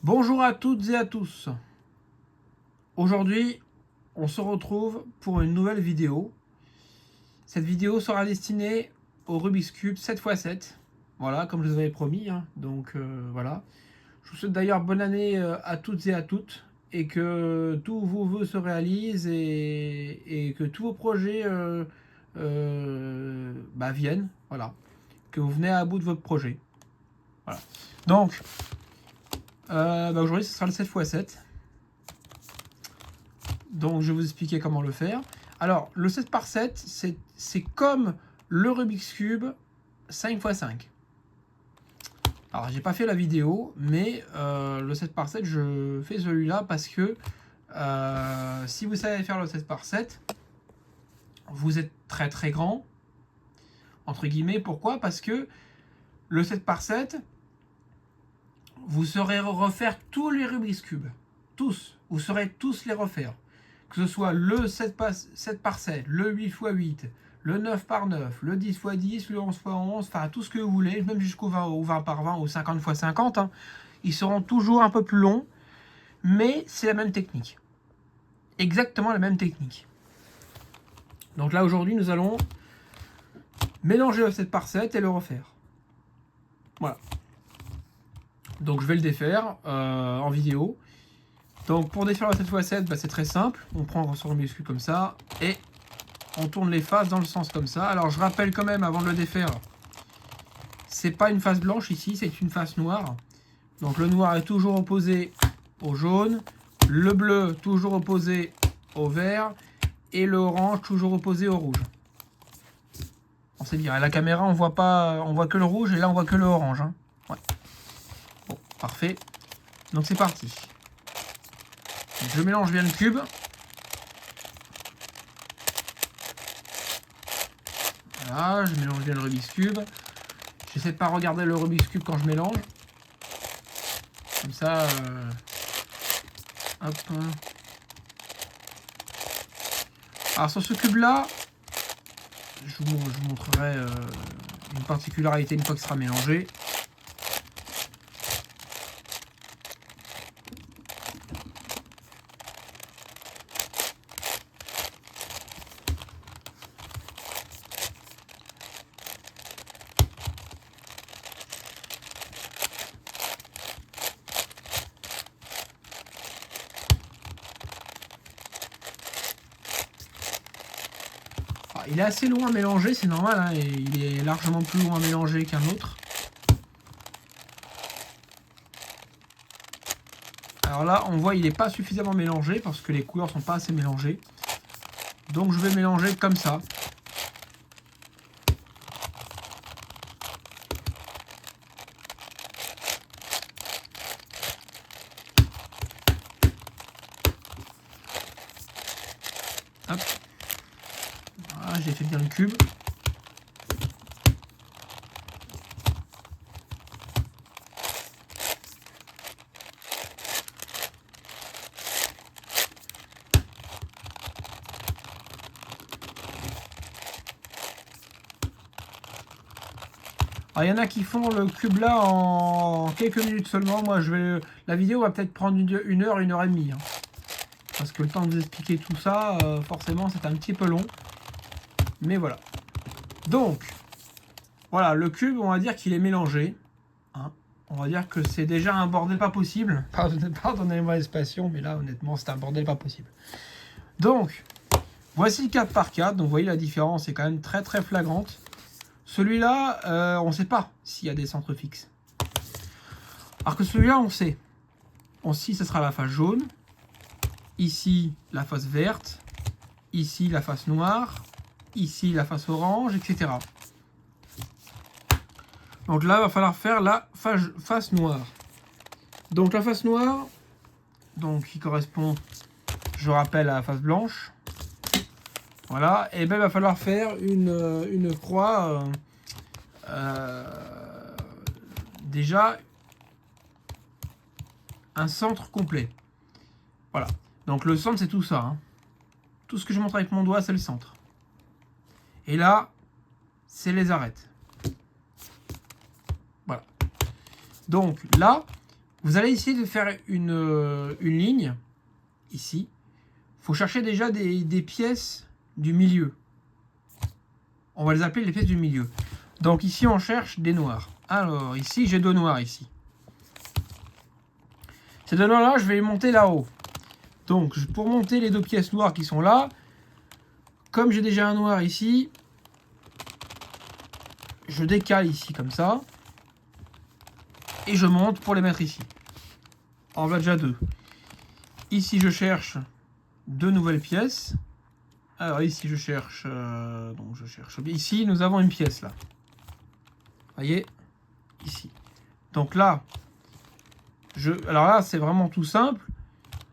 Bonjour à toutes et à tous. Aujourd'hui, on se retrouve pour une nouvelle vidéo. Cette vidéo sera destinée au Rubik's Cube 7x7. Voilà, comme je vous avais promis. Donc voilà. Je vous souhaite d'ailleurs bonne année à toutes et à toutes. Et que tous vos vœux se réalisent et que tous vos projets viennent. Voilà. Que vous venez à bout de votre projet. Voilà. Donc, aujourd'hui, ce sera le 7x7. Donc je vais vous expliquer comment le faire. Alors le 7 par 7, c'est comme le Rubik's Cube 5x5. Alors j'ai pas fait la vidéo, mais le 7 par 7, je fais celui-là parce que si vous savez faire le 7 par 7, vous êtes très très grand, entre guillemets. Pourquoi? Parce que le 7 par 7, vous saurez refaire tous les Rubik's Cube. Tous. Vous saurez tous les refaire. Que ce soit le 7 par 7, le 8 x 8, le 9 par 9, le 10 x 10, le 11 x 11, enfin tout ce que vous voulez, même jusqu'au 20 par 20 ou 50 x 50. Ils seront toujours un peu plus longs, mais c'est la même technique. Exactement la même technique. Donc là aujourd'hui nous allons mélanger le 7 par 7 et le refaire. Voilà. Donc je vais le défaire en vidéo. Donc pour défaire le 7x7, c'est très simple. On prend son Rubik's Cube comme ça et on tourne les faces dans le sens comme ça. Alors je rappelle quand même avant de le défaire, c'est pas une face blanche ici, c'est une face noire. Donc le noir est toujours opposé au jaune, le bleu toujours opposé au vert et le orange toujours opposé au rouge. On sait bien, à la caméra on voit pas, on voit que le rouge et là on voit que le orange. Ouais. Bon, parfait. Donc c'est parti. Donc, je mélange bien le cube. Voilà, je mélange bien le Rubik's Cube. J'essaie de pas regarder le Rubik's Cube quand je mélange. Comme ça, hop. Alors sur ce cube là, je vous montrerai une particularité une fois que ce sera mélangé. Il est assez loin à mélanger, c'est normal, et il est largement plus loin à mélanger qu'un autre. Alors là, on voit il n'est pas suffisamment mélangé parce que les couleurs sont pas assez mélangées. Donc je vais mélanger comme ça. Hop. Voilà, j'ai fait bien le cube. Alors, il y en a qui font le cube là en quelques minutes seulement. Moi, la vidéo va peut-être prendre une heure et demie. Parce que le temps de vous expliquer tout ça, forcément, c'est un petit peu long. Mais voilà. Donc, voilà, le cube, on va dire qu'il est mélangé. On va dire que c'est déjà un bordel pas possible. Pardonnez-moi l'expression, mais là, honnêtement, c'est un bordel pas possible. Donc, voici le 4 par 4. Donc, vous voyez, la différence est quand même très très flagrante. Celui-là, on ne sait pas s'il y a des centres fixes. Alors que celui-là, on sait. Ici, ce sera la face jaune. Ici, la face verte. Ici, la face noire. Ici, la face orange, etc. Donc là, il va falloir faire la face noire. Donc la face noire, donc qui correspond, je rappelle, à la face blanche. Voilà, et bien il va falloir faire une croix. Déjà, un centre complet. Voilà. Donc le centre, c'est tout ça. Tout ce que je montre avec mon doigt, c'est le centre. Et là, c'est les arêtes. Voilà. Donc là, Vous allez essayer de faire une ligne, ici. Il faut chercher déjà des pièces du milieu. On va les appeler les pièces du milieu. Donc ici, on cherche des noirs. Alors, ici, j'ai 2 noirs, ici. Ces 2 noirs-là, je vais les monter là-haut. Donc, pour monter les 2 pièces noires qui sont là, comme j'ai déjà un noir ici, je décale ici, comme ça. Et je monte pour les mettre ici. En voilà déjà 2. Ici, je cherche 2 nouvelles pièces. Alors ici, je cherche... donc, je cherche... Ici, nous avons une pièce, là. Voyez, ici. Donc là, alors là, c'est vraiment tout simple.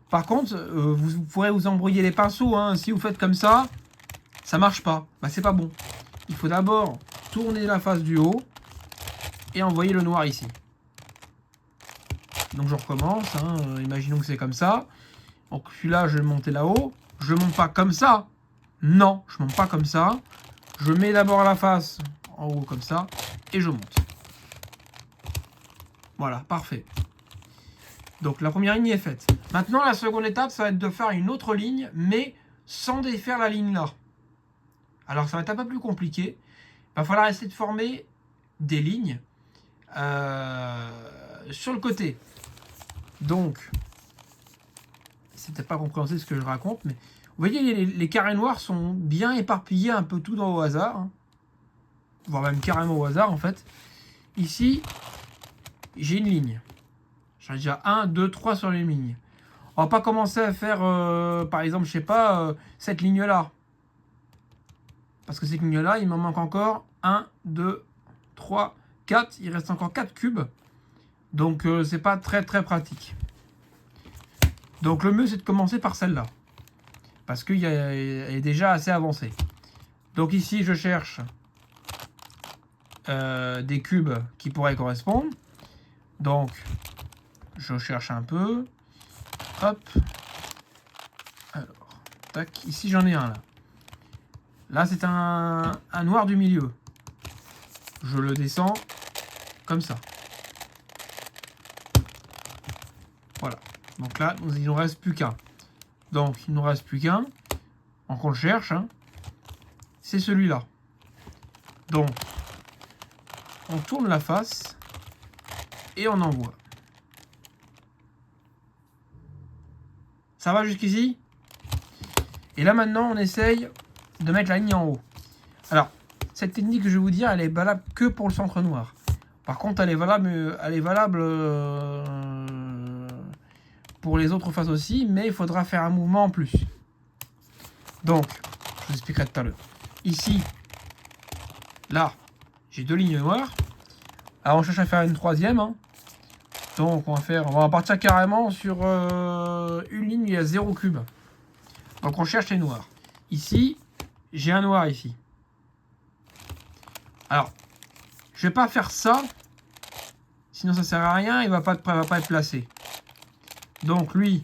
Par contre, vous pourrez vous embrouiller les pinceaux. Hein. Si vous faites comme ça marche pas. Bah, c'est pas bon. Il faut d'abord tourner la face du haut et envoyer le noir ici. Donc je recommence. Hein. Imaginons que c'est comme ça. Donc celui-là, je vais le monter là-haut. Je monte pas comme ça. Non, je monte pas comme ça. Je mets d'abord la face en haut comme ça et je monte. Voilà, parfait. Donc la première ligne est faite. Maintenant, la seconde étape, ça va être de faire une autre ligne, mais sans défaire la ligne là. Alors ça va être un peu plus compliqué. Il va falloir essayer de former des lignes sur le côté. Donc, c'était pas compréhensible ce que je raconte, mais vous voyez, les carrés noirs sont bien éparpillés un peu tout au hasard. Hein. Voire même carrément au hasard en fait. Ici, j'ai une ligne. J'en ai déjà 1, 2, 3 sur les lignes. On va pas commencer à faire, par exemple, je sais pas, cette ligne-là. Parce que cette ligne-là, il m'en manque encore 1, 2, 3, 4. Il reste encore 4 cubes. Donc, c'est pas très très pratique. Donc, le mieux, c'est de commencer par celle-là. Parce qu'elle est déjà assez avancée. Donc, ici, je cherche des cubes qui pourraient correspondre. Donc, je cherche un peu. Hop. Alors, tac. Ici, j'en ai un là. Là, c'est un noir du milieu. Je le descends comme ça. Voilà. Donc là, il ne nous reste plus qu'un. Donc, il ne nous reste plus qu'un. Donc, on le cherche. Hein. C'est celui-là. Donc, on tourne la face et on envoie. Ça va jusqu'ici? Et là, maintenant, on essaye de mettre la ligne en haut. Alors, cette technique que je vais vous dire, elle est valable que pour le centre noir. Par contre, elle est valable pour les autres faces aussi, mais il faudra faire un mouvement en plus. Donc, je vous expliquerai tout à l'heure. Ici, là, j'ai 2 lignes noires. Alors, on cherche à faire une troisième. Hein. Donc, on va partir carrément sur une ligne où il y a 0 cube. Donc, on cherche les noirs. Ici, j'ai un noir ici. Alors, je vais pas faire ça. Sinon, ça sert à rien. Il va pas être placé. Donc, lui,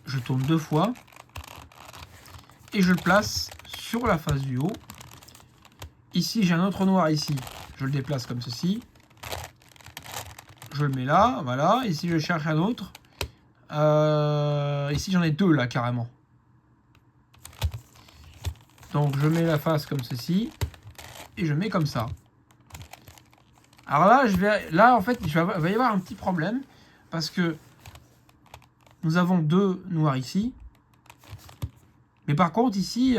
je tourne 2 fois. Et je le place sur la face du haut. Ici, j'ai un autre noir ici. Je le déplace comme ceci. Je le mets là, voilà. Ici, je cherche un autre. Ici, j'en ai 2 là, carrément. Donc, je mets la face comme ceci. Et je mets comme ça. Alors là, en fait, il va y avoir un petit problème. Parce que nous avons 2 noirs ici. Mais par contre, ici,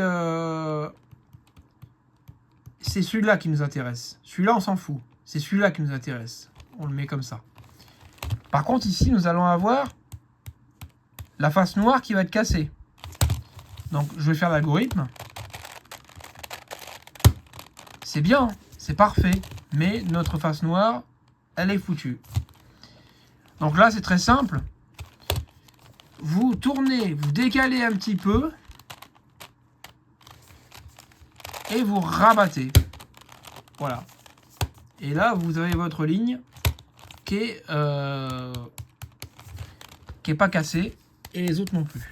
c'est celui-là qui nous intéresse. Celui-là, on s'en fout. C'est celui-là qui nous intéresse. On le met comme ça. Par contre, ici, nous allons avoir la face noire qui va être cassée. Donc, je vais faire l'algorithme. C'est bien, c'est parfait. Mais notre face noire, elle est foutue. Donc là, c'est très simple. Vous tournez, vous décalez un petit peu. Et vous rabattez. Voilà. Et là, vous avez votre ligne qui est pas cassée. Et les autres non plus.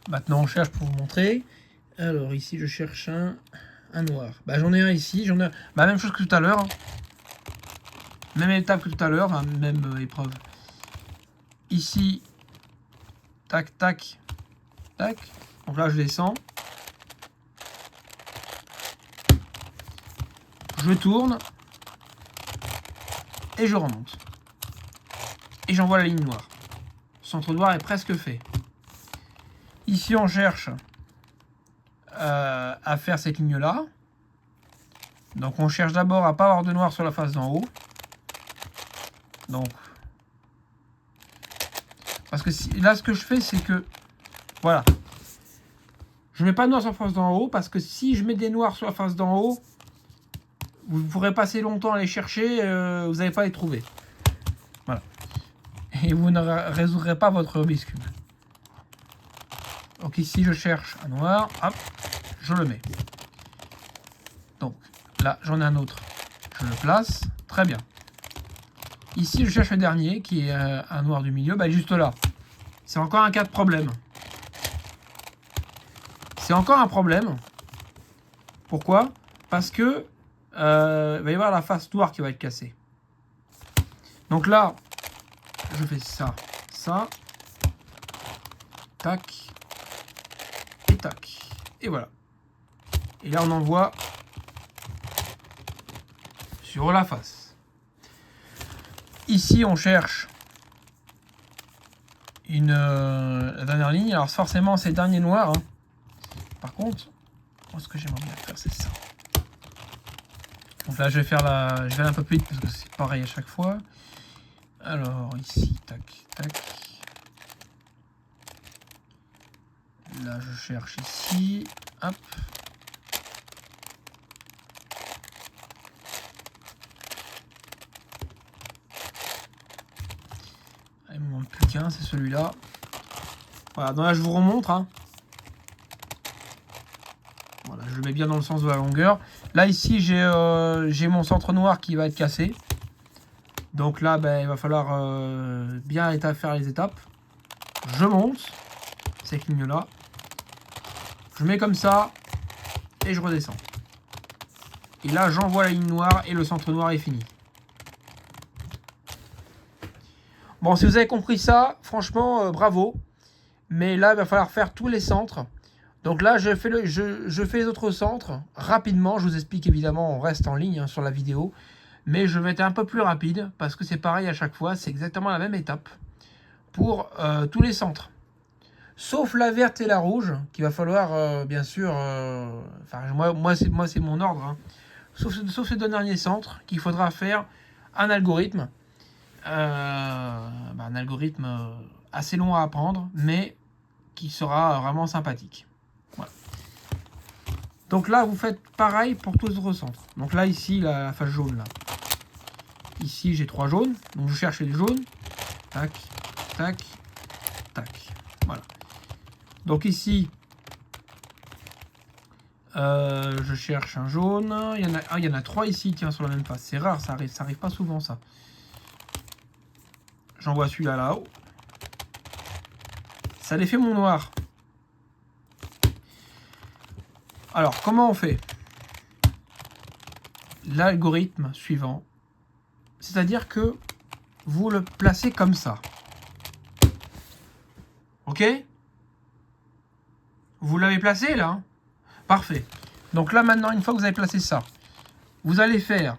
Maintenant, on cherche pour vous montrer. Alors, ici, je cherche un noir. Bah, j'en ai un ici. J'en ai... Bah, même chose que tout à l'heure. Hein. Même étape que tout à l'heure, hein, même épreuve. Ici, tac, tac, tac. Donc là, je descends. Je tourne. Et je remonte. Et j'envoie la ligne noire. Le centre noir est presque fait. Ici, on cherche à faire cette ligne-là. Donc, on cherche d'abord à ne pas avoir de noir sur la face d'en haut. Donc, parce que là, ce que je fais, c'est que, voilà. Je ne mets pas de noir sur la face d'en haut, parce que si je mets des noirs sur la face d'en haut, vous pourrez passer longtemps à les chercher, vous n'allez pas les trouver. Voilà. Et vous ne résoudrez pas votre Rubik's Cube. Donc ici, je cherche un noir, hop, je le mets. Donc là, j'en ai un autre, je le place, très bien. Ici, je cherche le dernier, qui est un noir du milieu, bah, juste là. C'est encore un cas de problème. C'est encore un problème. Pourquoi? Parce que il va y avoir la face noire qui va être cassée. Donc là, je fais ça, ça, tac, et tac. Et voilà. Et là, on envoie sur la face. Ici, on cherche la dernière ligne. Alors forcément, c'est le dernier noir. Hein. Par contre, ce que j'aimerais bien faire, c'est ça. Donc là, je vais aller un peu plus vite parce que c'est pareil à chaque fois. Alors ici, tac, tac. Là, je cherche ici. Hop. Il me manque plus qu'un, c'est celui-là. Voilà, donc là, je vous remontre. Hein. Voilà, je le mets bien dans le sens de la longueur. Là, ici, j'ai mon centre noir qui va être cassé. Donc là, ben, il va falloir bien faire les étapes. Je monte cette ligne-là. Je mets comme ça et je redescends. Et là, j'envoie la ligne noire et le centre noir est fini. Bon, si vous avez compris ça, franchement, bravo. Mais là, il va falloir faire tous les centres. Donc là, je fais les autres centres rapidement. Je vous explique évidemment, on reste en ligne hein, sur la vidéo. Mais je vais être un peu plus rapide parce que c'est pareil à chaque fois. C'est exactement la même étape pour tous les centres. Sauf la verte et la rouge, qu'il va falloir, bien sûr... Enfin, moi c'est mon ordre. Hein. Sauf ces deux derniers centres qu'il faudra faire un algorithme. Un algorithme assez long à apprendre, mais qui sera vraiment sympathique. Voilà. Donc là, vous faites pareil pour tous les autres centres. Donc là, ici, la face jaune. Là. Ici, j'ai 3 jaunes. Donc je cherche les jaunes. Tac, tac, tac. Voilà. Donc ici, je cherche un jaune. Il y en a 3 ici, tiens, sur la même face. C'est rare, ça arrive pas souvent, ça. J'envoie celui-là là-haut. Ça les fait mon noir. Alors, comment on fait? L'algorithme suivant. C'est-à-dire que vous le placez comme ça. Ok? Vous l'avez placé là hein? Parfait. Donc là maintenant, une fois que vous avez placé ça, vous allez faire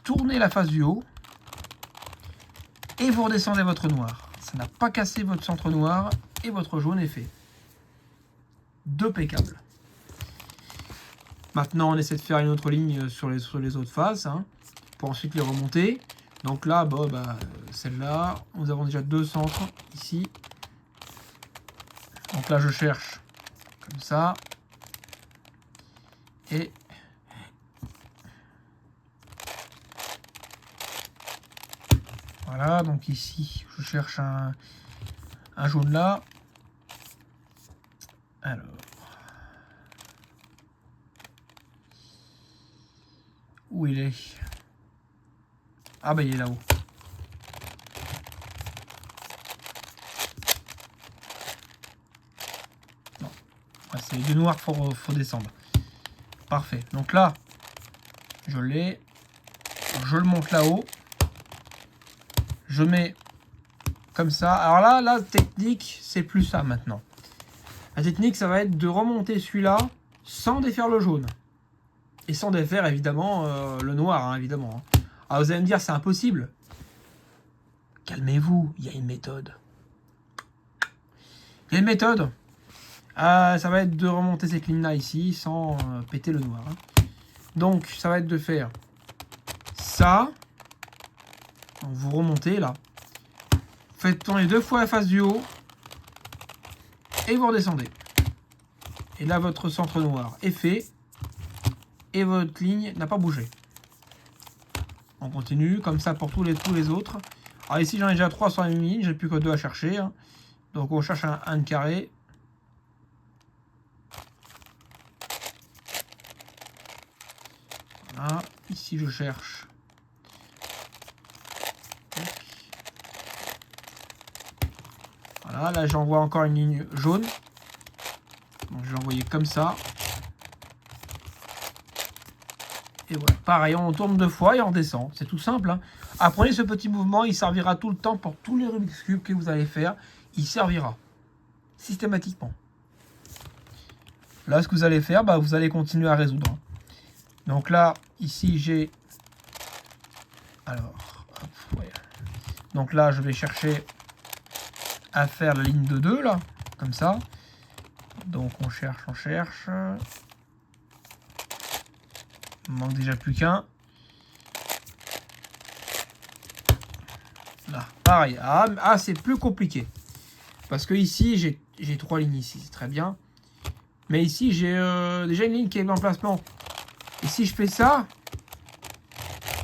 tourner la face du haut et vous redescendez votre noir. Ça n'a pas cassé votre centre noir et votre jaune est fait. 2 pécables. Maintenant, on essaie de faire une autre ligne sur les autres faces hein, pour ensuite les remonter. Donc là, bon, celle-là, nous avons déjà 2 centres ici. Donc là, je cherche comme ça. Et voilà, donc ici, je cherche un jaune là. Alors. Où il est? Ah bah il est là-haut. Non. Ouais, c'est les deux noirs qu'il faut descendre. Parfait. Donc là, je l'ai. je le monte là-haut. Je mets comme ça. Alors là, la technique, c'est plus ça maintenant. La technique, ça va être de remonter celui-là sans défaire le jaune. Et sans défaire, évidemment, le noir, hein, évidemment. Hein. Alors, vous allez me dire, c'est impossible. Calmez-vous, il y a une méthode. Il y a une méthode. Ça va être de remonter cette ligne-là ici, sans péter le noir. Hein. Donc, ça va être de faire ça. Donc, vous remontez, là. Faites tourner 2 fois la face du haut. Et vous redescendez. Et là, votre centre noir est fait. Et votre ligne n'a pas bougé. On continue, comme ça pour tous les autres. Alors ici, j'en ai déjà 3 sur la même ligne. J'ai plus que 2 à chercher. Hein. Donc, on cherche un carré. Voilà. Ici, je cherche. Voilà, là, j'envoie encore une ligne jaune. Donc, je vais l'envoyer comme ça. Et voilà, pareil, on tourne 2 fois et on descend. C'est tout simple. Hein. Apprenez ce petit mouvement, il servira tout le temps pour tous les Rubik's Cube que vous allez faire. Il servira systématiquement. Là, ce que vous allez faire, vous allez continuer à résoudre. Donc là, ici, j'ai... Alors, hop, ouais. Donc là, je vais chercher à faire la ligne de 2, là, comme ça. Donc on cherche, on cherche. Il manque déjà plus qu'un. Là, pareil. Ah, c'est plus compliqué. Parce que ici, j'ai 3 lignes ici, c'est très bien. Mais ici, j'ai déjà une ligne qui est en emplacement. Et si je fais ça,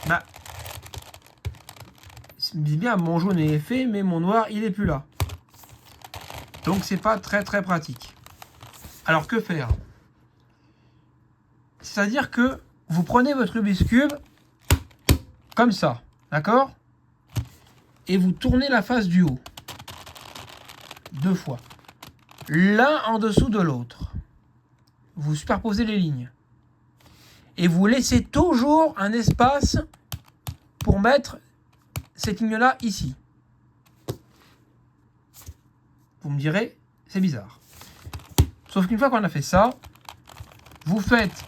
je me dis bien, mon jaune est fait, mais mon noir, il est plus là. Donc, c'est pas très très pratique. Alors, que faire? C'est-à-dire que vous prenez votre Rubik's Cube comme ça, d'accord? Et vous tournez la face du haut. 2 fois. L'un en dessous de l'autre. Vous superposez les lignes. Et vous laissez toujours un espace pour mettre cette ligne-là ici. Vous me direz, c'est bizarre. Sauf qu'une fois qu'on a fait ça, vous faites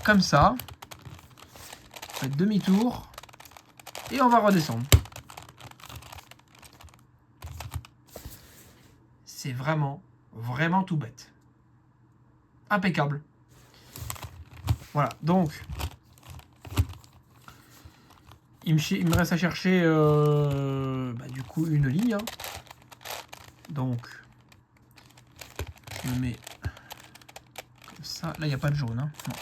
comme ça. Vous faites demi-tour. Et on va redescendre. C'est vraiment, vraiment tout bête. Impeccable. Voilà, donc, il me reste à chercher du coup une ligne. Hein. Donc, je me mets comme ça. Là, il n'y a pas de jaune. Hein. Non.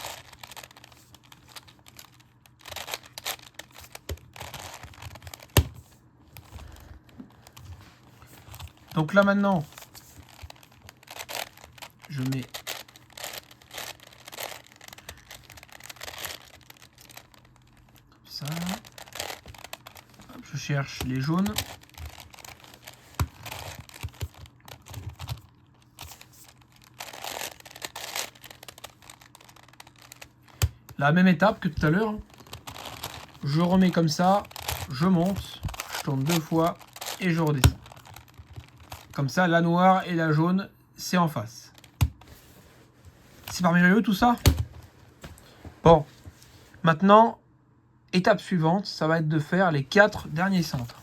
Donc là, maintenant, je mets ça. Hop, je cherche les jaunes. La même étape que tout à l'heure. Je remets comme ça, je monte, je tourne 2 fois et je redescends. Comme ça, la noire et la jaune, c'est en face. C'est pas merveilleux tout ça? Bon, maintenant, étape suivante, ça va être de faire les 4 derniers centres.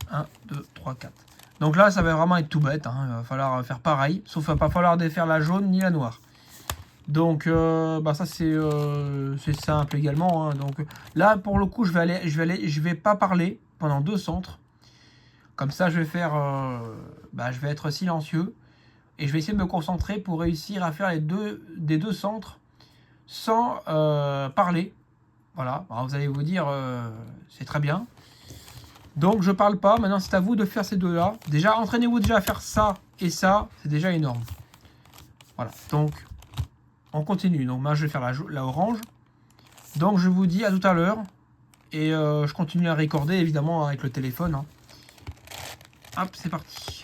1, 2, 3, 4. Donc là, ça va vraiment être tout bête. Hein. Il va falloir faire pareil. Sauf qu'il ne va pas falloir défaire la jaune ni la noire. Donc, ça c'est simple également. Hein. Donc là, pour le coup, je vais pas parler pendant 2 centres. Comme ça, je vais faire, je vais être silencieux. Et je vais essayer de me concentrer pour réussir à faire des deux centres sans parler. Voilà, alors vous allez vous dire, c'est très bien. Donc je parle pas, maintenant c'est à vous de faire ces deux-là. Déjà, entraînez-vous déjà à faire ça et ça, c'est déjà énorme. Voilà, donc on continue. Donc moi je vais faire la orange. Donc je vous dis à tout à l'heure. Et je continue à recorder évidemment avec le téléphone. Hein. Hop, c'est parti.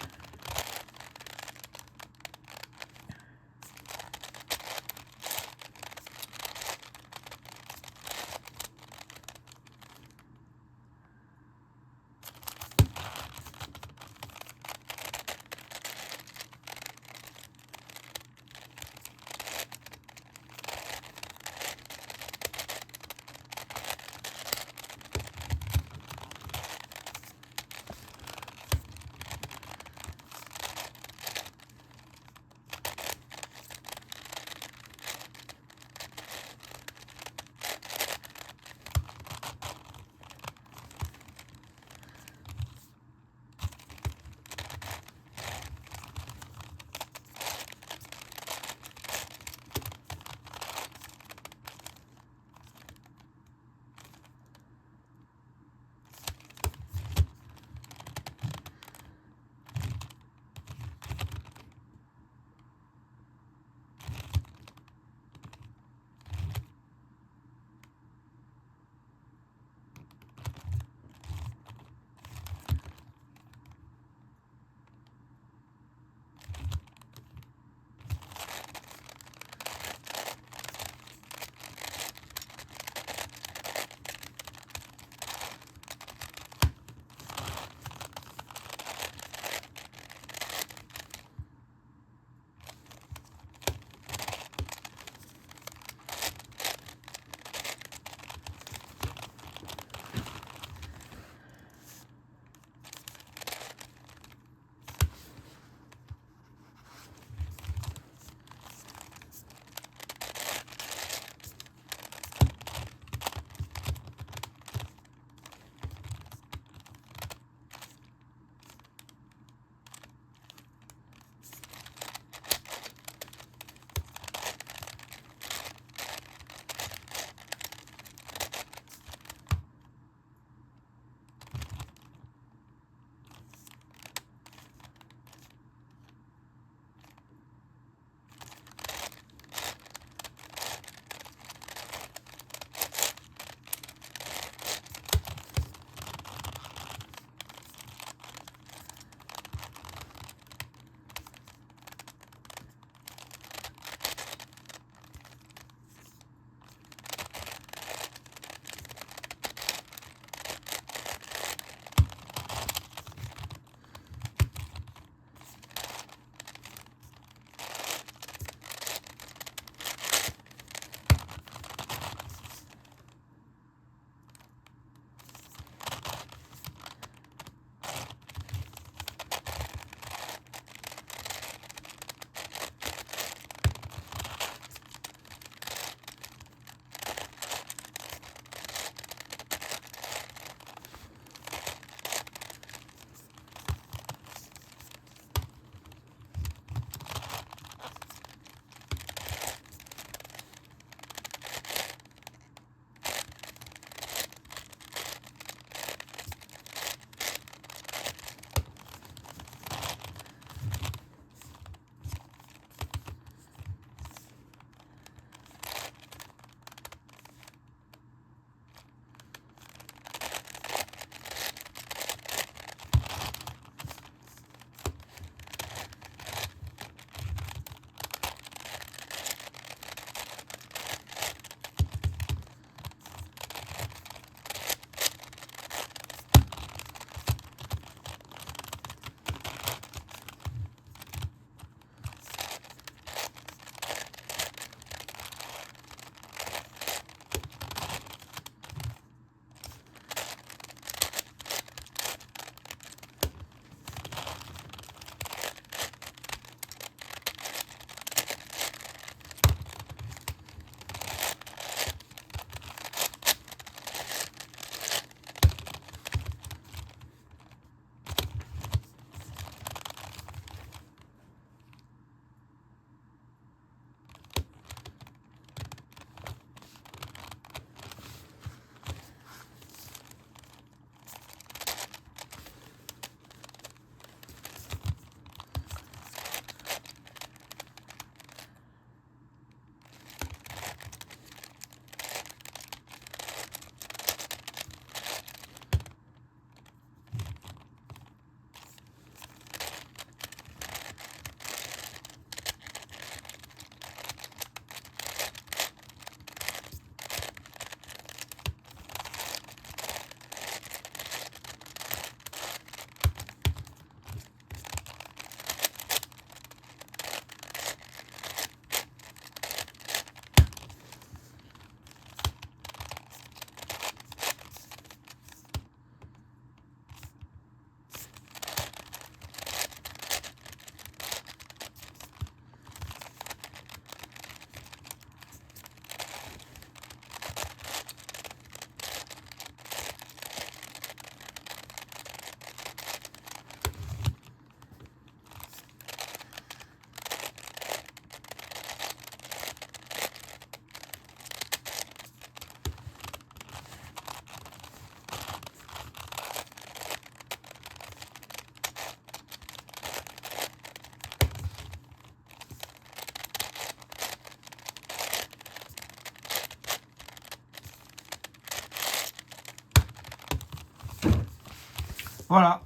Voilà.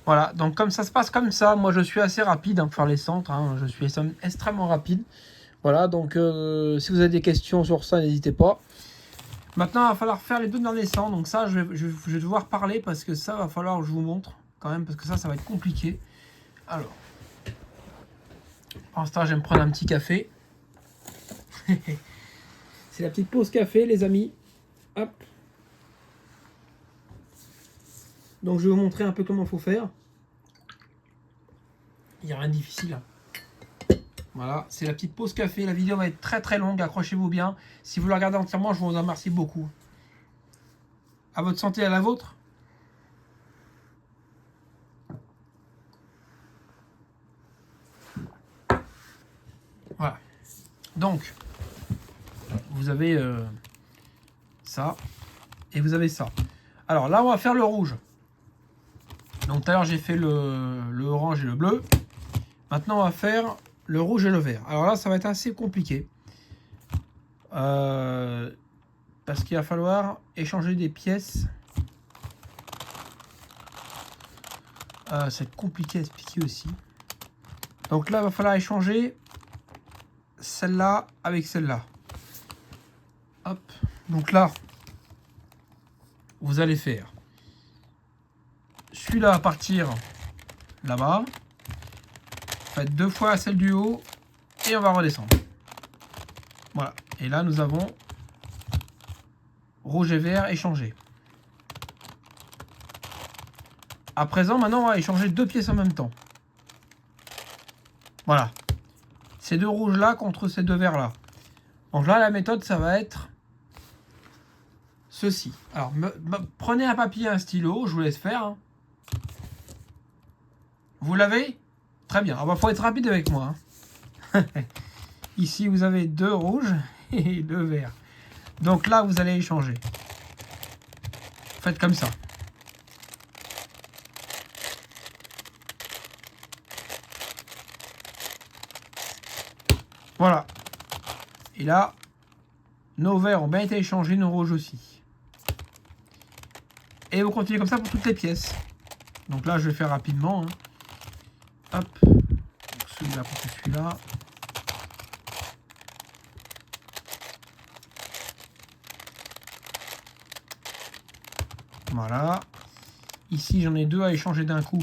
Voilà, donc comme ça se passe comme ça, moi je suis assez rapide pour faire les centres, hein, je suis extrêmement rapide. Voilà, donc si vous avez des questions sur ça, n'hésitez pas. Maintenant, il va falloir faire les deux derniers centres, donc ça, je vais devoir parler parce que ça, va falloir que je vous montre quand même, parce que ça va être compliqué. Alors, pour l'instant, je vais me prendre un petit café. C'est la petite pause café, les amis. Hop. Donc, je vais vous montrer un peu comment il faut faire. Il n'y a rien de difficile. Voilà, c'est la petite pause café. La vidéo va être très très longue, accrochez-vous bien. Si vous la regardez entièrement, je vous en remercie beaucoup. À votre santé, à la vôtre. Voilà. Donc, vous avez ça et vous avez ça. Alors là, on va faire le rouge. Donc tout à l'heure, j'ai fait le orange et le bleu. Maintenant, on va faire le rouge et le vert. Alors là, ça va être assez compliqué. Parce qu'il va falloir échanger des pièces. Ça va être compliqué à expliquer aussi. Donc là, il va falloir échanger celle-là avec celle-là. Hop. Donc là, vous allez faire celui-là à partir là-bas. Faites 2 fois celle du haut et on va redescendre. Voilà. Et là, nous avons rouge et vert échangés. À présent, maintenant, on va échanger 2 pièces en même temps. Voilà. Ces 2 rouges-là contre ces 2 verts-là. Donc là, la méthode, ça va être ceci. Alors, prenez un papier et un stylo, je vous laisse faire. Hein. Vous l'avez? Très bien. Il faut être rapide avec moi. Hein. Ici, vous avez 2 rouges et 2 verts. Donc là, vous allez échanger. Faites comme ça. Voilà. Et là, nos verts ont bien été échangés, nos rouges aussi. Et vous continuez comme ça pour toutes les pièces. Donc là, je vais faire rapidement. Hein. Hop. Celui-là contre celui-là. Voilà. Ici, j'en ai 2 à échanger d'un coup.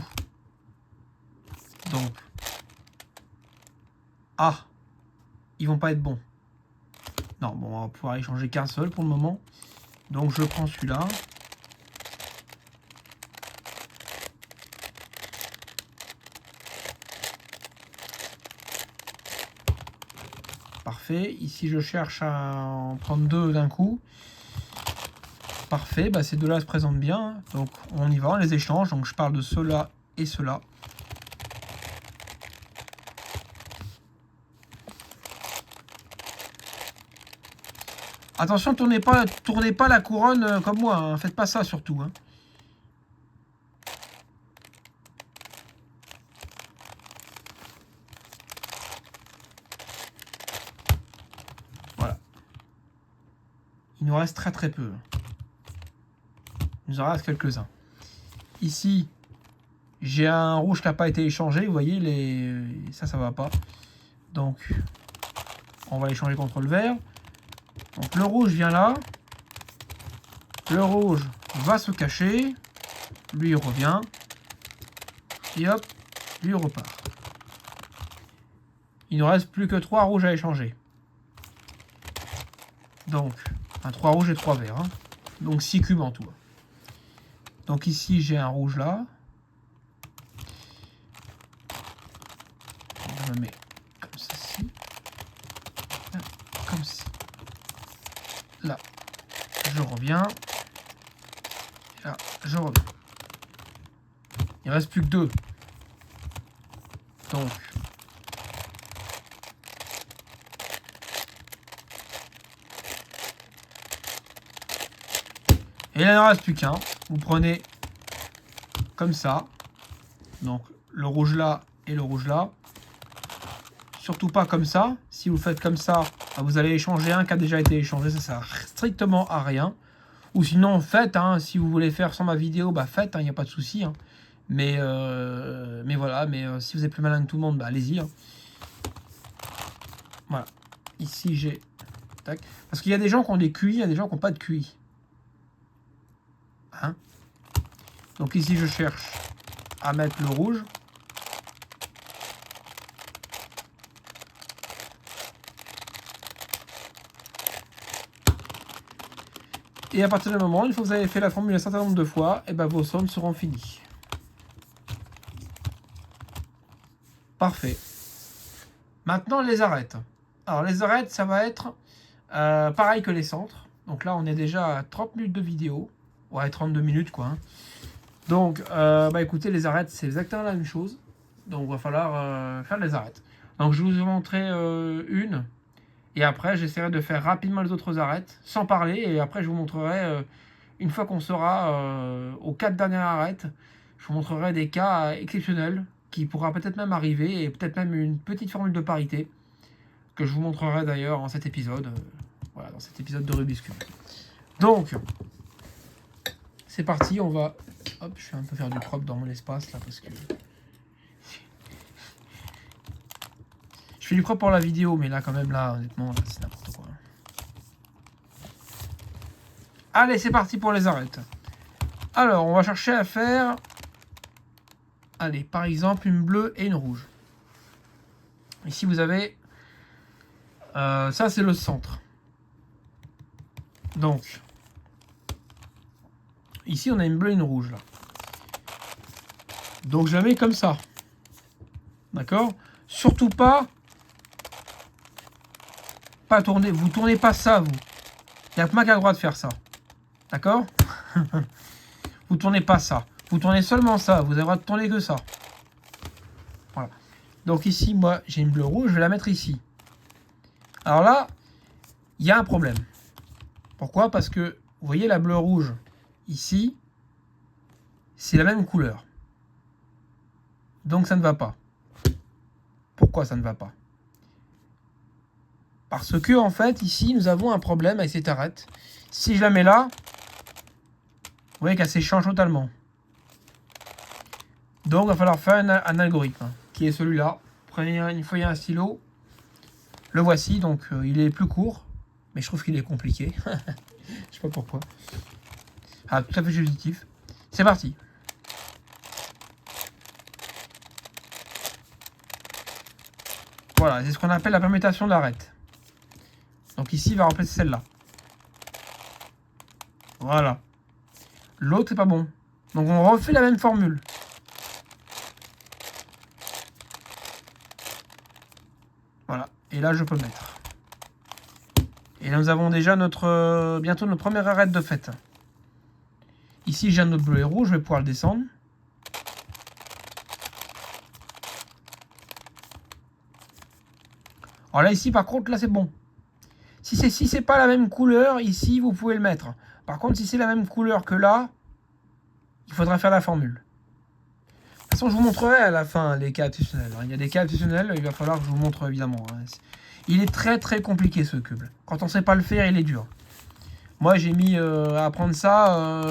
Donc. Ah. Ils vont pas être bons. Non, bon, on va pouvoir échanger qu'un seul pour le moment. Donc, je prends celui-là. Parfait. Ici, je cherche à en prendre 2 d'un coup. Parfait. Bah, ces 2-là se présentent bien. Donc, on y va, on les échange. Donc, je parle de ceux-là et ceux-là. Attention, tournez pas la couronne comme moi. Hein. Faites pas ça surtout. Hein. Voilà. Il nous reste très très peu. Il nous en reste quelques-uns. Ici, j'ai un rouge qui n'a pas été échangé. Vous voyez, ça va pas. Donc, on va l'échanger contre le vert. Donc, le rouge vient là. Le rouge va se cacher. Lui, il revient. Et hop, lui, il repart. Il ne reste plus que 3 rouges à échanger. Donc, 3 rouges et 3 verts. Hein. Donc, 6 cubes en tout. Donc, ici, j'ai un rouge là. Je le mets comme ceci. Comme ci. Là, je reviens. Là, je reviens. Il ne reste plus que 2. Donc, et là, il n'en reste plus qu'un. Vous prenez comme ça. Donc, le rouge là et le rouge là. Surtout pas comme ça. Si vous faites comme ça, vous allez échanger un qui a déjà été échangé. Ça sert strictement à rien. Ou sinon, faites, hein, si vous voulez faire sans ma vidéo, bah faites, il n'y a pas de souci. Hein. Mais voilà, si vous êtes plus malin que tout le monde, bah allez-y. Hein. Voilà. Ici, j'ai... Tac. Parce qu'il y a des gens qui ont des QI, il y a des gens qui n'ont pas de QI. Hein? Donc ici, je cherche à mettre le rouge. Et à partir du moment, une fois que vous avez fait la formule un certain nombre de fois, et ben vos sommes seront finies. Parfait. Maintenant, les arêtes. Alors, les arêtes, ça va être pareil que les centres. Donc là, on est déjà à 30 minutes de vidéo. Ouais, 32 minutes, quoi. Hein. Donc, bah écoutez, les arêtes, c'est exactement la même chose. Donc, il va falloir faire les arêtes. Donc, je vous ai montré une. Et après, j'essaierai de faire rapidement les autres arêtes, sans parler. Et après, je vous montrerai, une fois qu'on sera aux 4 dernières arêtes, je vous montrerai des cas exceptionnels qui pourra peut-être même arriver. Et peut-être même une petite formule de parité que je vous montrerai d'ailleurs dans cet épisode. Voilà, dans cet épisode de Rubik's Cube. Donc, c'est parti. On va... Hop, je vais un peu faire du propre dans mon espace là parce que... Je fais du propre pour la vidéo, mais là, quand même, là, honnêtement, là, c'est n'importe quoi. Allez, c'est parti pour les arêtes. Alors, on va chercher à faire... Allez, par exemple, une bleue et une rouge. Ici, vous avez... ça, c'est le centre. Donc, ici, on a une bleue et une rouge, là. Donc, je la mets comme ça. D'accord? Surtout pas tourner. Vous tournez pas ça, vous. Il n'y a que moi qui a le droit de faire ça. D'accord? Vous tournez pas ça. Vous tournez seulement ça. Vous avez le droit de tourner que ça. Voilà. Donc ici, moi, j'ai une bleue rouge. Je vais la mettre ici. Alors là, il y a un problème. Pourquoi? Parce que, vous voyez la bleue rouge ici, c'est la même couleur. Donc ça ne va pas. Pourquoi ça ne va pas? Parce que, en fait, ici, nous avons un problème avec cette arête. Si je la mets là, vous voyez qu'elle s'échange totalement. Donc, il va falloir faire un algorithme, hein, qui est celui-là. Prenez une feuille et un stylo. Le voici, donc il est plus court. Mais je trouve qu'il est compliqué. Je sais pas pourquoi. Ah, tout à fait justifié. C'est parti. Voilà, c'est ce qu'on appelle la permutation d'arête. Donc ici, il va remplacer celle-là. Voilà. L'autre, c'est pas bon. Donc on refait la même formule. Voilà. Et là, je peux le mettre. Et là, nous avons déjà bientôt notre première arête de fête. Ici, j'ai un autre bleu et rouge. Je vais pouvoir le descendre. Alors là, ici, par contre, là, c'est bon. Si c'est pas la même couleur, ici, vous pouvez le mettre. Par contre, si c'est la même couleur que là, il faudra faire la formule. De toute façon, je vous montrerai à la fin les cas additionnels. Il y a des cas additionnels, il va falloir que je vous montre évidemment. Il est très très compliqué ce cube. Quand on ne sait pas le faire, il est dur. Moi, j'ai mis à apprendre ça,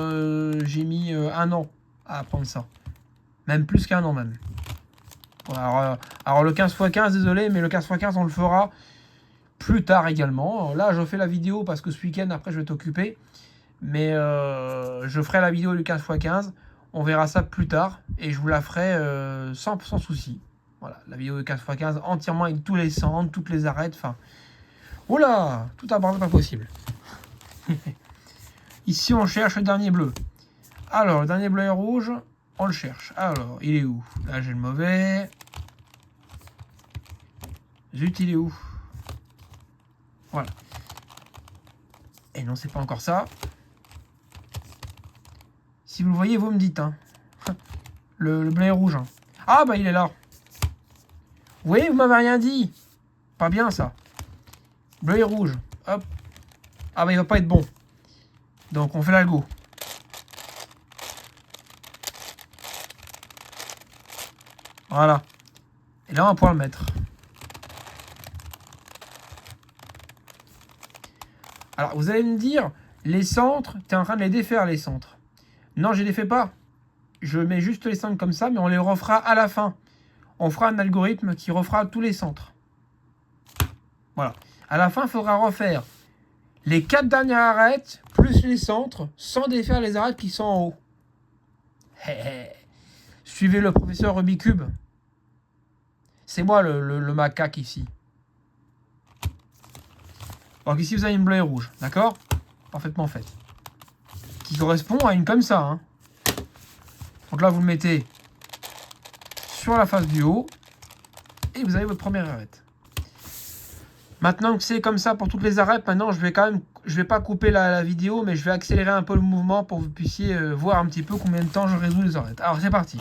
j'ai mis 1 an à apprendre ça. Même plus qu'1 an même. Alors le 15×15, désolé, mais le 15×15, on le fera plus tard également. Là, je fais la vidéo parce que ce week-end, après, je vais t'occuper. Mais je ferai la vidéo du 15×15. On verra ça plus tard. Et je vous la ferai sans souci. Voilà, la vidéo du 15×15 entièrement avec tous les centres, toutes les arêtes. Enfin, oula, tout à bord, pas possible. Ici, on cherche le dernier bleu. Alors, le dernier bleu et rouge, on le cherche. Alors, il est où? Là, j'ai le mauvais. Zut, il est où? Voilà. Et non, c'est pas encore ça. Si vous le voyez, vous me dites. Hein. Le bleu et rouge. Hein. Ah, bah, il est là. Vous voyez, vous m'avez rien dit. Pas bien, ça. Bleu et rouge. Hop. Ah, bah, il va pas être bon. Donc, on fait l'algo. Voilà. Et là, on va pouvoir le mettre. Alors, vous allez me dire, Les centres, tu es en train de les défaire, les centres. Non, je ne les fais pas. Je mets juste les centres comme ça, mais on les refera à la fin. On fera un algorithme qui refera tous les centres. Voilà. À la fin, il faudra refaire les 4 dernières arêtes, plus les centres, sans défaire les arêtes qui sont en haut. Suivez le professeur Rubik's Cube. C'est moi le macaque ici. Donc ici, vous avez une bleue et rouge. D'accord? Parfaitement faite. Qui correspond à une comme ça. Hein. Donc là, vous le mettez sur la face du haut. Et vous avez votre première arête. Maintenant que c'est comme ça pour toutes les arêtes, maintenant je vais pas couper la vidéo, mais je vais accélérer un peu le mouvement pour que vous puissiez voir un petit peu combien de temps je résous les arêtes. Alors c'est parti.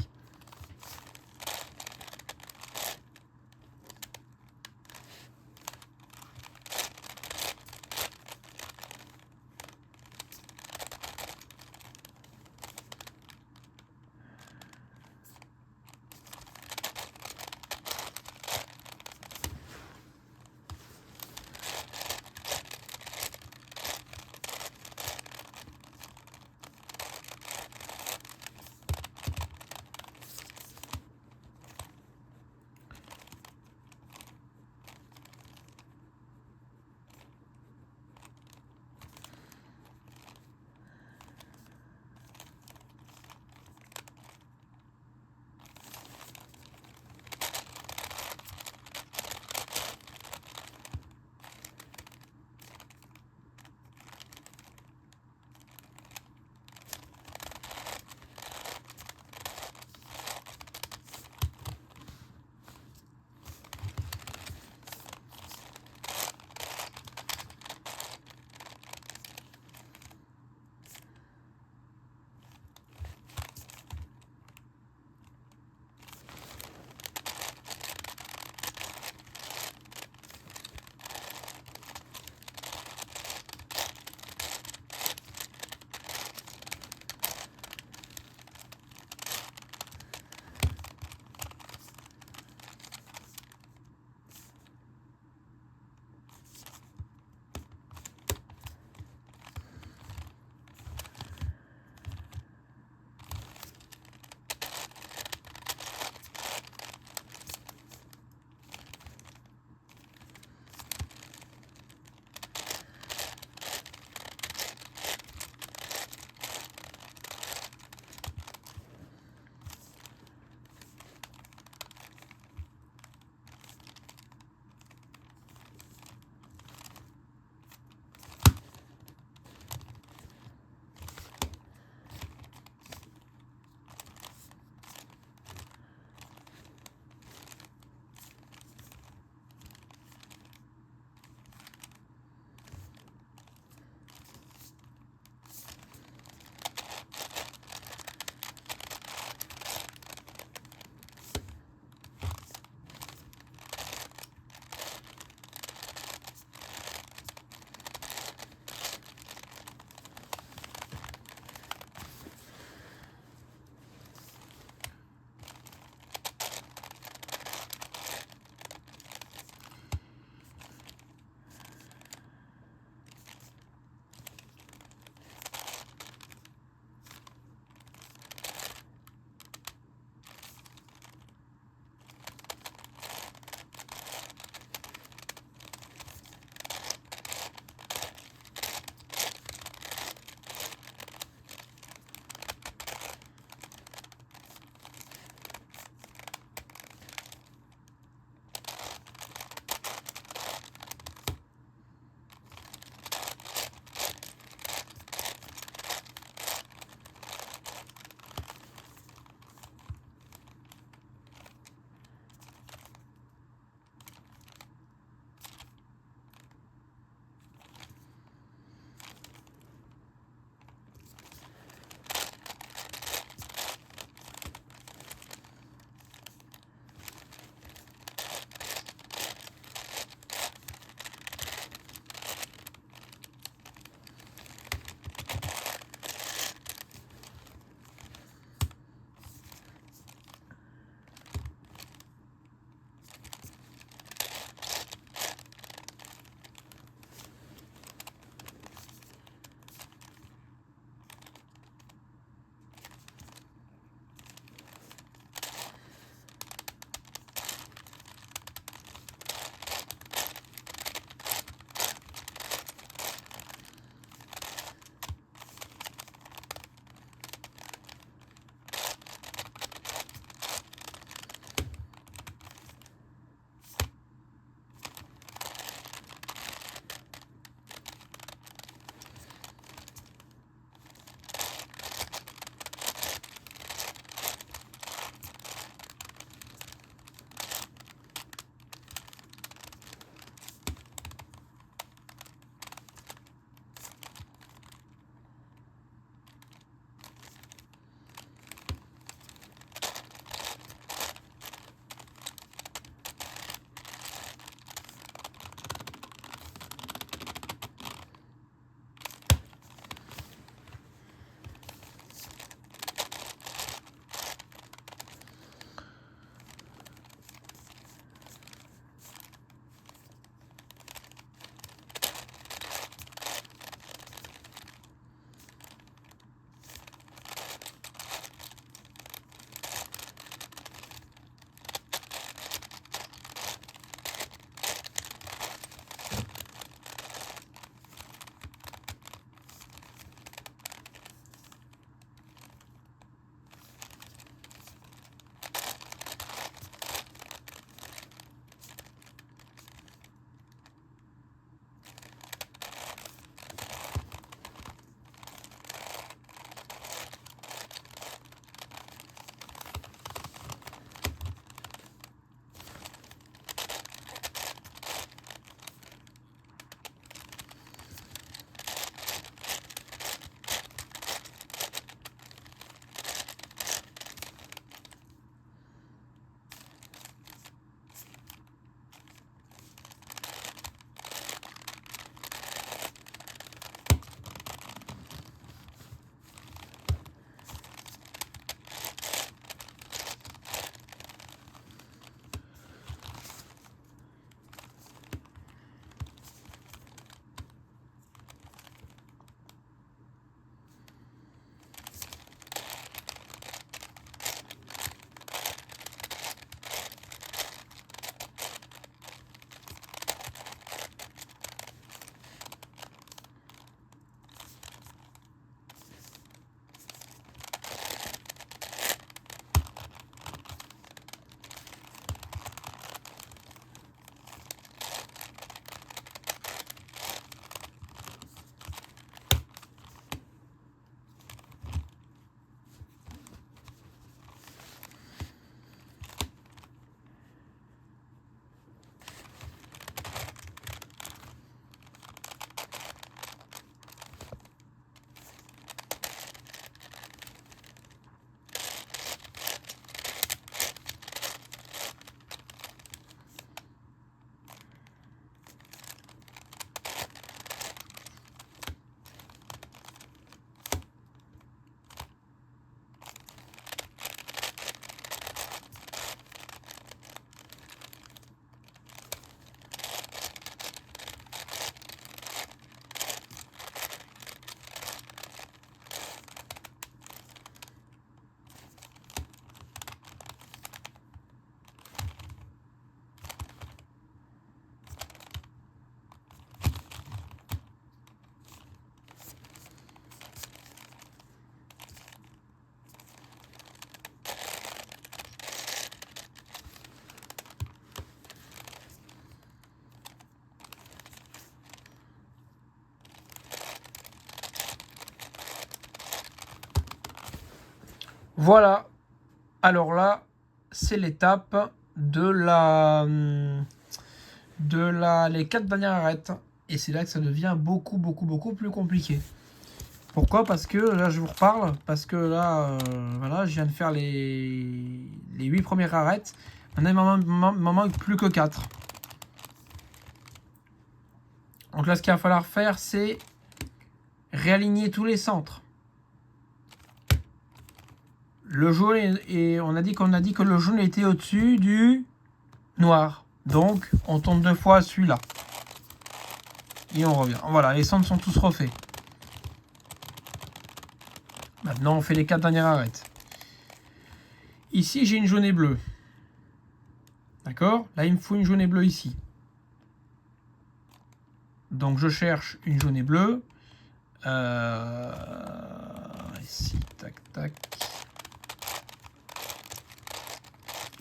Voilà. Alors là, c'est l'étape de les 4 dernières arêtes. Et c'est là que ça devient beaucoup plus compliqué. Pourquoi? Parce que là, je vous reparle. Parce que là, voilà, je viens de faire les 8 premières arêtes. Maintenant, il m'en manque plus que 4. Donc là, ce qu'il va falloir faire, c'est réaligner tous les centres. Le jaune, et on a dit que le jaune était au-dessus du noir. Donc, on tourne 2 fois celui-là. Et on revient. Voilà, les centres sont tous refaits. Maintenant, on fait les 4 dernières arêtes. Ici, j'ai une jaune et bleue. D'accord? Là, il me faut une jaune et bleue ici. Donc, je cherche une jaune et bleue. Ici, tac, tac.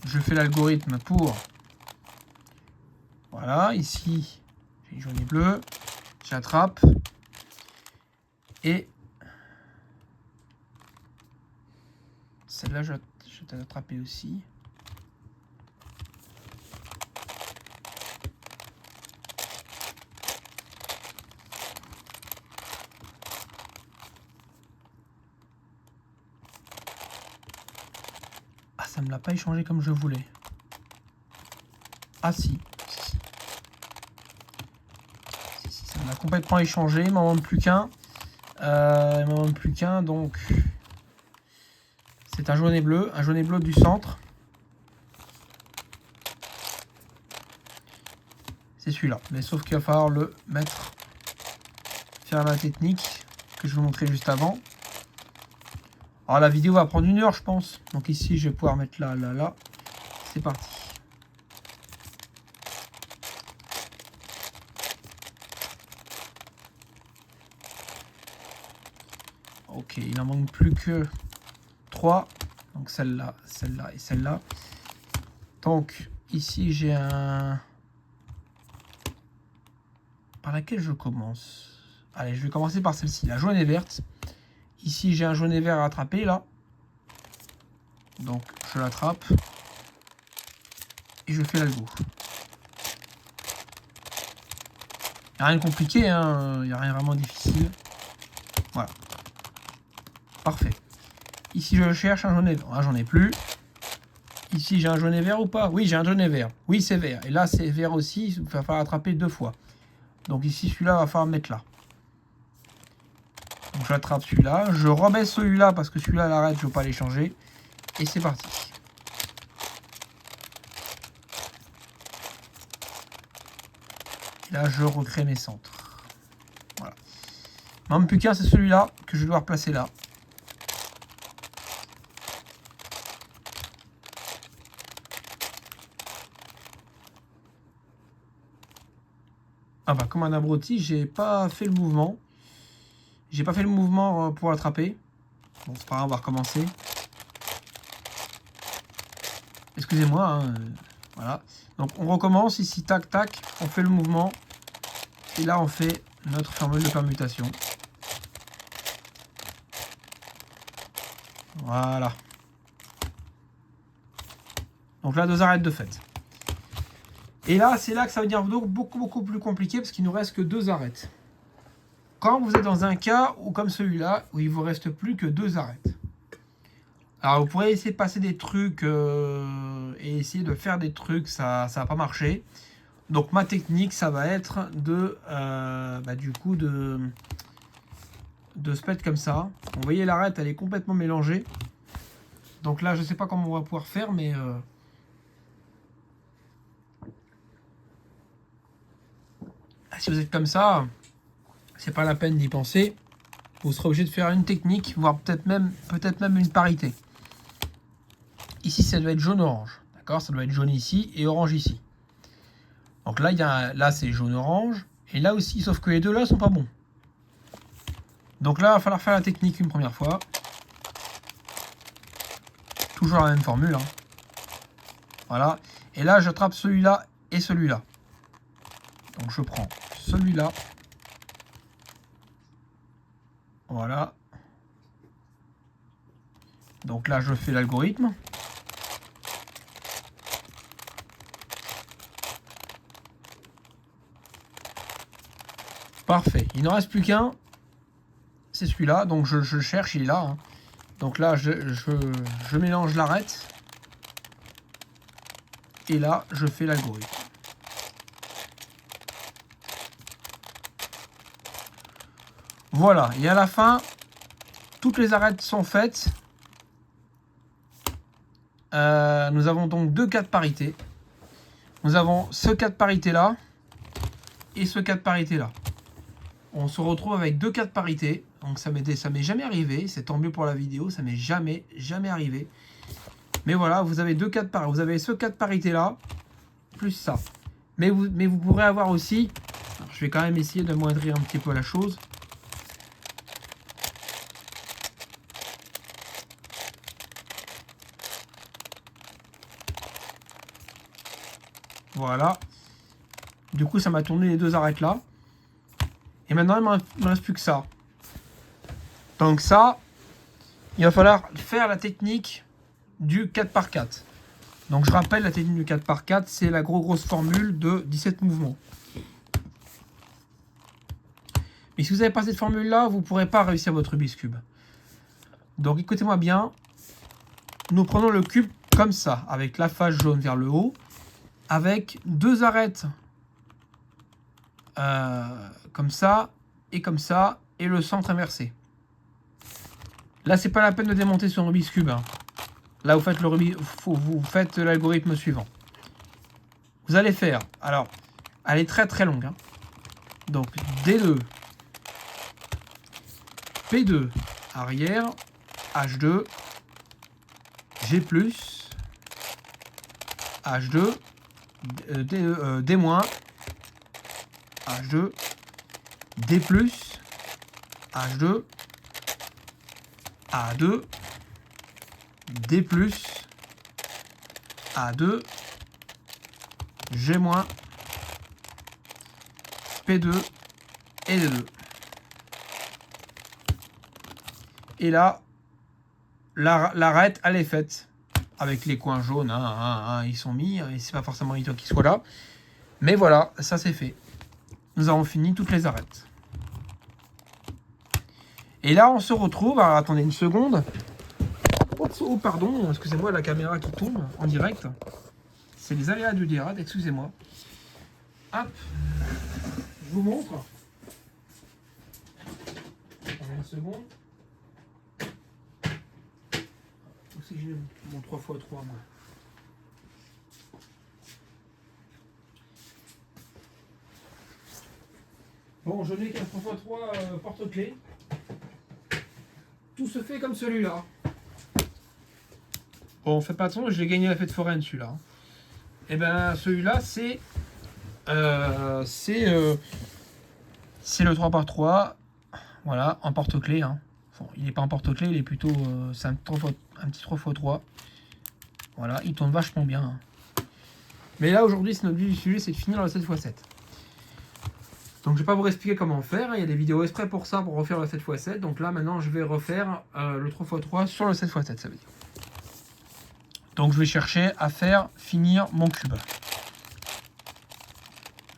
Je fais l'algorithme pour... Voilà, ici, j'ai une jaune et bleue. J'attrape. Et... Celle-là, je vais l'attraper aussi. Ah, ça me l'a pas échangé comme je voulais. Ah si. Ça me l'a complètement échangé. Il m'en manque plus qu'un. Donc... C'est un jaune et bleu du centre. C'est celui-là. Mais sauf qu'il va falloir le mettre, faire la technique que je vous montrais juste avant. Alors la vidéo va prendre 1 heure, je pense. Donc ici, je vais pouvoir mettre là, là, là. C'est parti. Ok, il n'en manque plus que 3. Donc celle-là, celle-là et celle-là. Donc ici, j'ai un... Par laquelle je commence? Allez, je vais commencer par celle-ci, la jaune et verte. Ici, j'ai un jaune et vert à attraper, là. Donc, je l'attrape. Et je fais l'algo. Il n'y a rien de compliqué, hein. Il n'y a rien vraiment difficile. Voilà. Parfait. Ici, je cherche un jaune et vert. Ah, j'en ai plus. Ici, j'ai un jaune et vert ou pas? Oui, j'ai un jaune et vert. Oui, c'est vert. Et là, c'est vert aussi. Il va falloir attraper 2 fois. Donc ici, celui-là, va falloir mettre là. Donc j'attrape celui-là. Je rebaisse celui-là parce que celui-là, l'arrête, je ne veux pas l'échanger. Et c'est parti. Et là, je recrée mes centres. Voilà. Il n'en manque plus qu'un, c'est celui-là que je dois replacer là. Ah bah comme un abruti, j'ai pas fait le mouvement. J'ai pas fait le mouvement pour l'attraper. Bon, c'est pas grave, on va recommencer. Excusez-moi, hein, voilà. Donc on recommence ici, tac, tac, on fait le mouvement. Et là, on fait notre formule de permutation. Voilà. Donc là, 2 arêtes de fait. Et là, c'est là que ça va devenir beaucoup plus compliqué parce qu'il nous reste que 2 arêtes. Quand vous êtes dans un cas où, comme celui-là, où il vous reste plus que 2 arêtes. Alors vous pourrez essayer de passer des trucs et essayer de faire des trucs, ça va pas marcher. Donc ma technique, ça va être de du coup de se mettre comme ça. Vous voyez, l'arête, elle est complètement mélangée. Donc là, je sais pas comment on va pouvoir faire, mais si vous êtes comme ça, c'est pas la peine d'y penser. Vous serez obligé de faire une technique, voire peut-être même une parité. Ici, ça doit être jaune-orange. D'accord? Ça doit être jaune ici et orange ici. Donc là, là c'est jaune-orange. Et là aussi, sauf que les deux là sont pas bons. Donc là, il va falloir faire la technique une première fois. Toujours la même formule. Hein. Voilà. Et là, j'attrape celui-là et celui-là. Donc je prends celui-là. Voilà. Donc là, je fais l'algorithme. Parfait. Il n'en reste plus qu'un. C'est celui-là. Donc je cherche, il est là. Hein. Donc là, je mélange l'arête. Et là, je fais l'algorithme. Voilà. Et à la fin, toutes les arêtes sont faites. Nous avons donc deux cas de parité. Nous avons ce cas de parité là et ce cas de parité là. On se retrouve avec deux cas de parité. Donc ça m'est jamais arrivé. C'est tant mieux pour la vidéo. Ça m'est jamais arrivé. Mais voilà, vous avez deux cas de parité. Vous avez ce cas de parité là plus ça. Mais vous pourrez avoir aussi. Alors, je vais quand même essayer de moindrir un petit peu la chose. Voilà. Du coup, ça m'a tourné les deux arêtes là. Et maintenant, il ne me reste plus que ça. Donc ça, il va falloir faire la technique du 4x4. Donc je rappelle, la technique du 4x4, c'est la grosse formule de 17 mouvements. Mais si vous n'avez pas cette formule-là, vous ne pourrez pas réussir votre Rubik's Cube. Donc écoutez-moi bien. Nous prenons le cube comme ça, avec la face jaune vers le haut, avec deux arêtes comme ça, et le centre inversé. Là, c'est pas la peine de démonter son Rubik's Cube. Hein. Là, vous faites l'algorithme suivant. Vous allez faire, alors, elle est très longue. Hein. Donc, D2, P2, arrière, H2, G+, H2, D-, H2, D+, H2, A2, D+, A2, G-, P2 et D2. Et là, l'arête, elle est faite. Avec les coins jaunes, ils sont mis. Et c'est pas forcément évident qu'ils soient là. Mais voilà, ça c'est fait. Nous avons fini toutes les arêtes. Et là, on se retrouve... Alors, attendez une seconde. Oh, pardon, excusez-moi, la caméra qui tourne en direct. C'est les aléas du direct, excusez-moi. Hop, je vous montre. Attendez une seconde. Si j'ai mon 3x3, moi. Bon, je n'ai qu'un 3x3 porte-clés. Tout se fait comme celui-là. Bon, faites pas attention, j'ai gagné la fête foraine celui-là. Et ben celui-là, c'est le 3x3. Voilà, en porte-clés. Hein. Bon, il n'est pas en porte-clés, il est plutôt. C'est un petit 3x3. Voilà, il tourne vachement bien. Hein. Mais là, aujourd'hui, notre but du sujet, c'est de finir le 7x7. Donc, je ne vais pas vous expliquer comment faire. Il y a des vidéos exprès pour ça, pour refaire le 7x7. Donc là, maintenant, je vais refaire le 3x3 sur le 7x7, ça veut dire. Donc, je vais chercher à finir mon cube.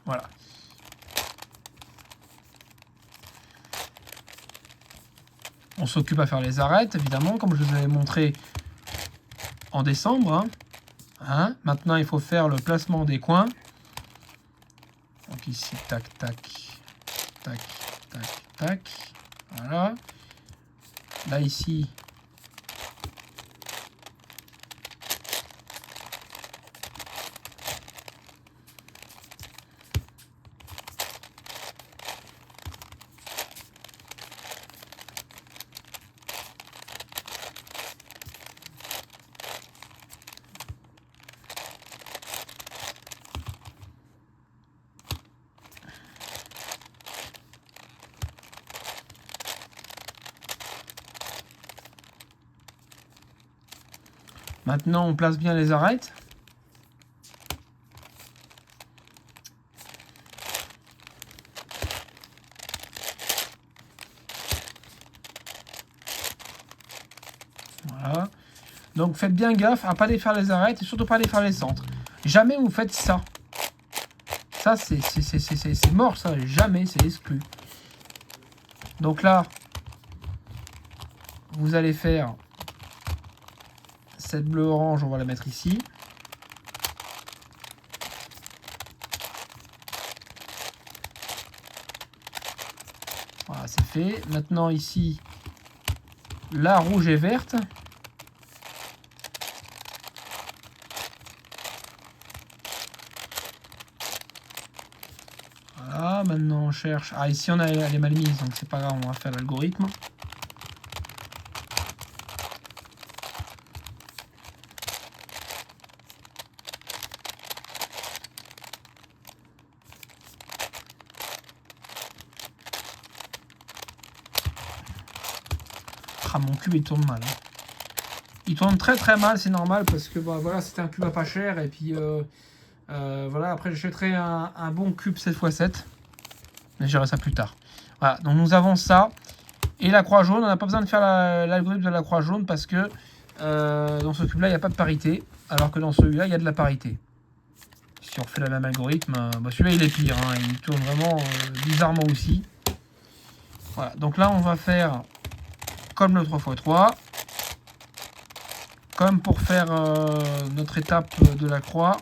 Voilà. On s'occupe à faire les arêtes, évidemment, comme je vous avais montré en décembre. Hein. Maintenant, il faut faire le placement des coins. Donc ici, tac, tac, tac, tac, tac. Voilà. Là, ici. Maintenant, on place bien les arêtes. Voilà. Donc faites bien gaffe à pas défaire les arêtes et surtout pas défaire les centres. Jamais vous faites ça. Ça, c'est mort, ça. Jamais, c'est exclu. Donc là, vous allez faire cette bleu-orange, on va la mettre ici. Voilà, c'est fait. Maintenant, ici, la rouge et verte. Voilà, maintenant on cherche. Ah, ici on a elle est mal mise, donc c'est pas grave, on va faire l'algorithme. Ah, mon cube il tourne mal. Hein. Il tourne très très mal, c'est normal parce que bah, voilà, c'était un cube à pas cher et puis voilà, après j'achèterai un bon cube 7x7. Mais j'irai ça plus tard. Voilà, donc nous avons ça. Et la croix jaune, on n'a pas besoin de faire l'algorithme de la croix jaune parce que dans ce cube là il n'y a pas de parité. Alors que dans celui-là il y a de la parité. Si on refait le même algorithme, bah celui-là il est pire. Hein, il tourne vraiment bizarrement aussi. Voilà, donc là on va faire comme le 3x3. Comme pour faire notre étape de la croix.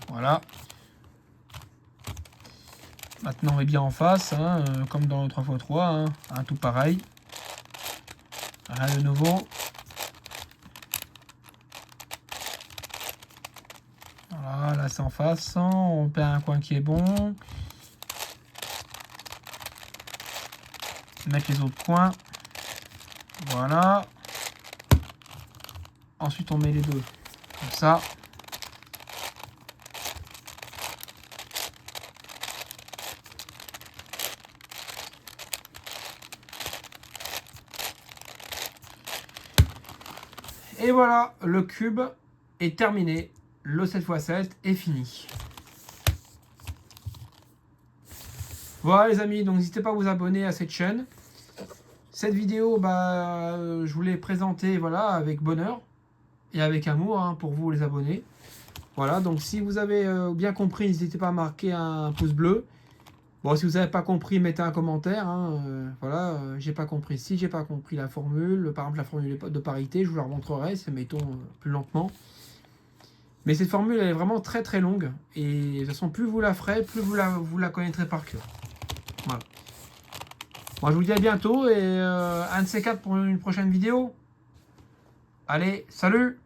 Voilà. Maintenant on est bien en face, hein, comme dans le 3x3, hein, tout pareil. Rien de nouveau. Voilà, là c'est en face, hein, on perd un coin qui est bon. Mettre les autres coins. Voilà. Ensuite on met les deux comme ça. Et voilà, le cube est terminé. Le 7x7 est fini. Voilà les amis, donc n'hésitez pas à vous abonner à cette chaîne. Cette vidéo, je vous l'ai présentée voilà, avec bonheur et avec amour hein, pour vous les abonnés. Voilà, donc si vous avez bien compris, n'hésitez pas à marquer un pouce bleu. Bon, si vous n'avez pas compris, mettez un commentaire. Hein, voilà, j'ai pas compris. Si j'ai pas compris la formule, par exemple la formule de parité, je vous la remontrerai, c'est mettons plus lentement. Mais cette formule, elle est vraiment très très longue. Et de toute façon, plus vous la ferez, plus vous la connaîtrez par cœur. Voilà. Moi, je vous dis à bientôt et un de ces quatre pour une prochaine vidéo. Allez, salut!